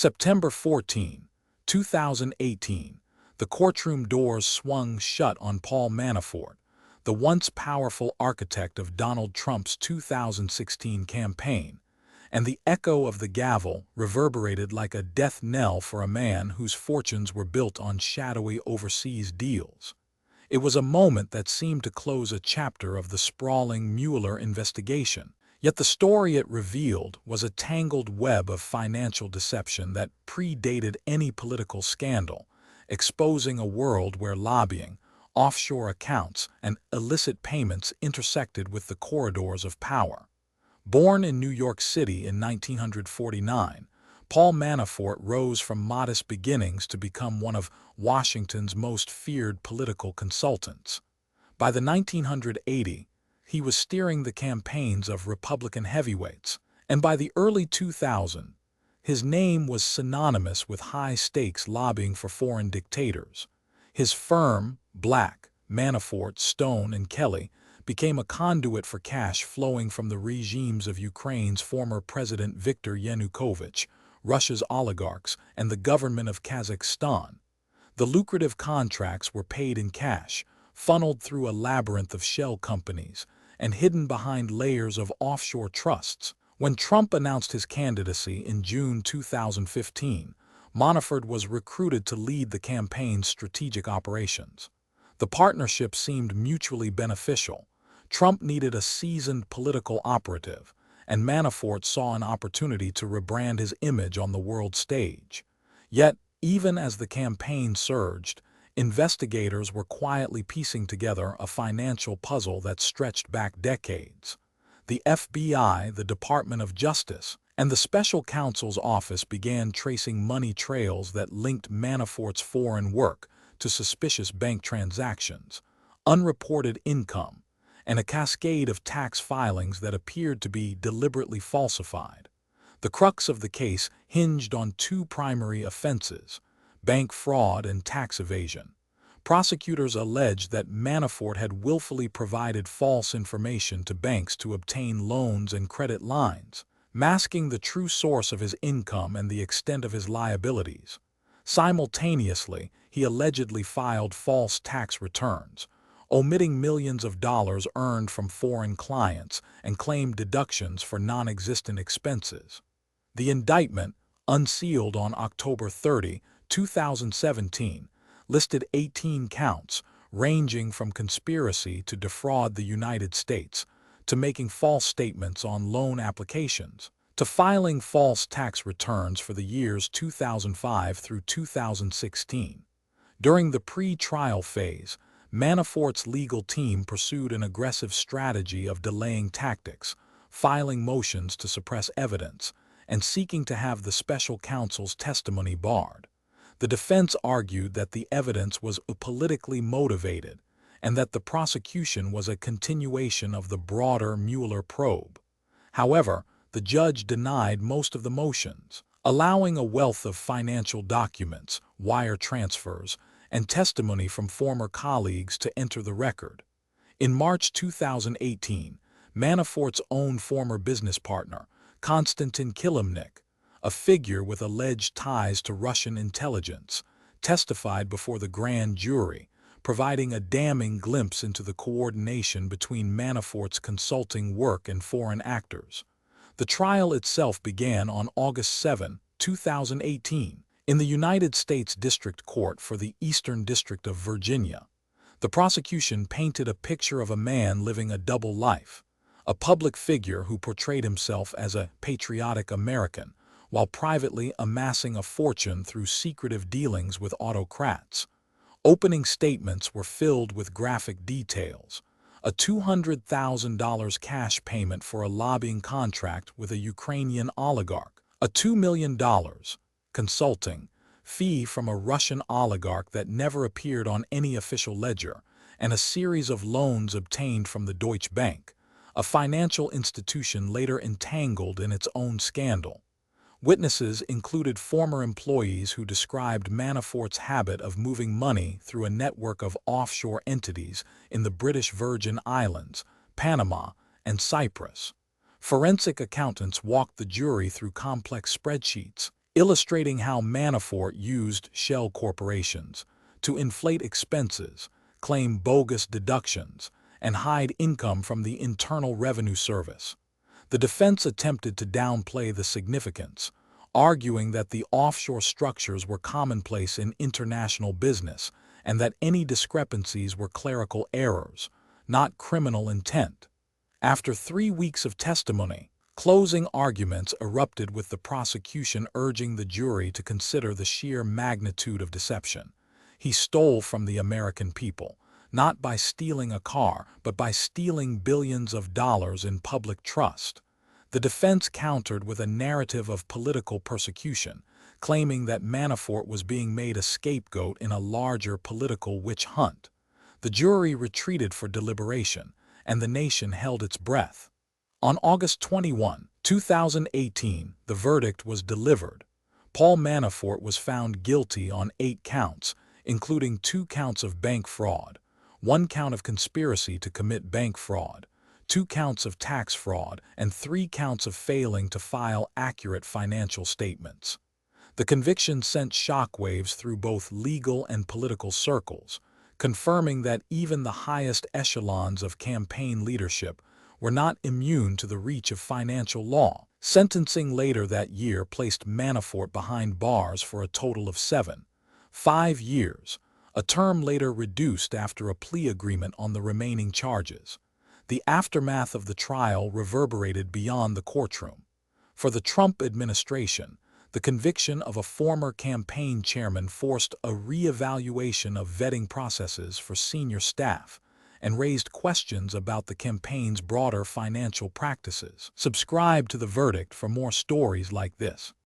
September 14, 2018, the courtroom doors swung shut on Paul Manafort, the once powerful architect of Donald Trump's 2016 campaign, and the echo of the gavel reverberated like a death knell for a man whose fortunes were built on shadowy overseas deals. It was a moment that seemed to close a chapter of the sprawling Mueller investigation. Yet the story it revealed was a tangled web of financial deception that predated any political scandal, exposing a world where lobbying, offshore accounts, and illicit payments intersected with the corridors of power. Born in New York City in 1949, Paul Manafort rose from modest beginnings to become one of Washington's most feared political consultants. By the 1980s, he was steering the campaigns of Republican heavyweights, and by the early 2000s, his name was synonymous with high-stakes lobbying for foreign dictators. His firm, Black, Manafort, Stone, and Kelly, became a conduit for cash flowing from the regimes of Ukraine's former President Viktor Yanukovych, Russia's oligarchs, and the government of Kazakhstan. The lucrative contracts were paid in cash, funneled through a labyrinth of shell companies, and hidden behind layers of offshore trusts. When Trump announced his candidacy in June 2015, Manafort was recruited to lead the campaign's strategic operations. The partnership seemed mutually beneficial. Trump needed a seasoned political operative, and Manafort saw an opportunity to rebrand his image on the world stage. Yet, even as the campaign surged, investigators were quietly piecing together a financial puzzle that stretched back decades. The FBI, the Department of Justice, and the Special Counsel's Office began tracing money trails that linked Manafort's foreign work to suspicious bank transactions, unreported income, and a cascade of tax filings that appeared to be deliberately falsified. The crux of the case hinged on two primary offenses: bank fraud and tax evasion. Prosecutors alleged that Manafort had willfully provided false information to banks to obtain loans and credit lines, masking the true source of his income and the extent of his liabilities. Simultaneously, he allegedly filed false tax returns, omitting millions of dollars earned from foreign clients, and claimed deductions for non-existent expenses. The indictment, unsealed on October 30, 2017, listed 18 counts, ranging from conspiracy to defraud the United States, to making false statements on loan applications, to filing false tax returns for the years 2005 through 2016. During the pre-trial phase, Manafort's legal team pursued an aggressive strategy of delaying tactics, filing motions to suppress evidence, and seeking to have the special counsel's testimony barred. The defense argued that the evidence was politically motivated and that the prosecution was a continuation of the broader Mueller probe. However, the judge denied most of the motions, allowing a wealth of financial documents, wire transfers, and testimony from former colleagues to enter the record. In March 2018, Manafort's own former business partner, Konstantin Kilimnik, a figure with alleged ties to Russian intelligence, testified before the grand jury, providing a damning glimpse into the coordination between Manafort's consulting work and foreign actors. The trial itself began on August 7, 2018, in the United States District Court for the Eastern District of Virginia. The prosecution painted a picture of a man living a double life, a public figure who portrayed himself as a patriotic American, while privately amassing a fortune through secretive dealings with autocrats. Opening statements were filled with graphic details: a $200,000 cash payment for a lobbying contract with a Ukrainian oligarch, a $2 million consulting fee from a Russian oligarch that never appeared on any official ledger, and a series of loans obtained from the Deutsche Bank, a financial institution later entangled in its own scandal. Witnesses included former employees who described Manafort's habit of moving money through a network of offshore entities in the British Virgin Islands, Panama, and Cyprus. Forensic accountants walked the jury through complex spreadsheets, illustrating how Manafort used shell corporations to inflate expenses, claim bogus deductions, and hide income from the Internal Revenue Service. The defense attempted to downplay the significance, arguing that the offshore structures were commonplace in international business and that any discrepancies were clerical errors, not criminal intent. After 3 weeks of testimony, closing arguments erupted with the prosecution urging the jury to consider the sheer magnitude of deception. He stole from the American people, not by stealing a car, but by stealing billions of dollars in public trust. The defense countered with a narrative of political persecution, claiming that Manafort was being made a scapegoat in a larger political witch hunt. The jury retreated for deliberation, and the nation held its breath. On August 21, 2018, the verdict was delivered. Paul Manafort was found guilty on 8 counts, including 2 counts of bank fraud, 1 count of conspiracy to commit bank fraud, 2 counts of tax fraud, and 3 counts of failing to file accurate financial statements. The conviction sent shockwaves through both legal and political circles, confirming that even the highest echelons of campaign leadership were not immune to the reach of financial law. Sentencing later that year placed Manafort behind bars for a total of 5 years, a term later reduced after a plea agreement on the remaining charges. The aftermath of the trial reverberated beyond the courtroom. For the Trump administration, the conviction of a former campaign chairman forced a re-evaluation of vetting processes for senior staff and raised questions about the campaign's broader financial practices. Subscribe to The Verdict for more stories like this.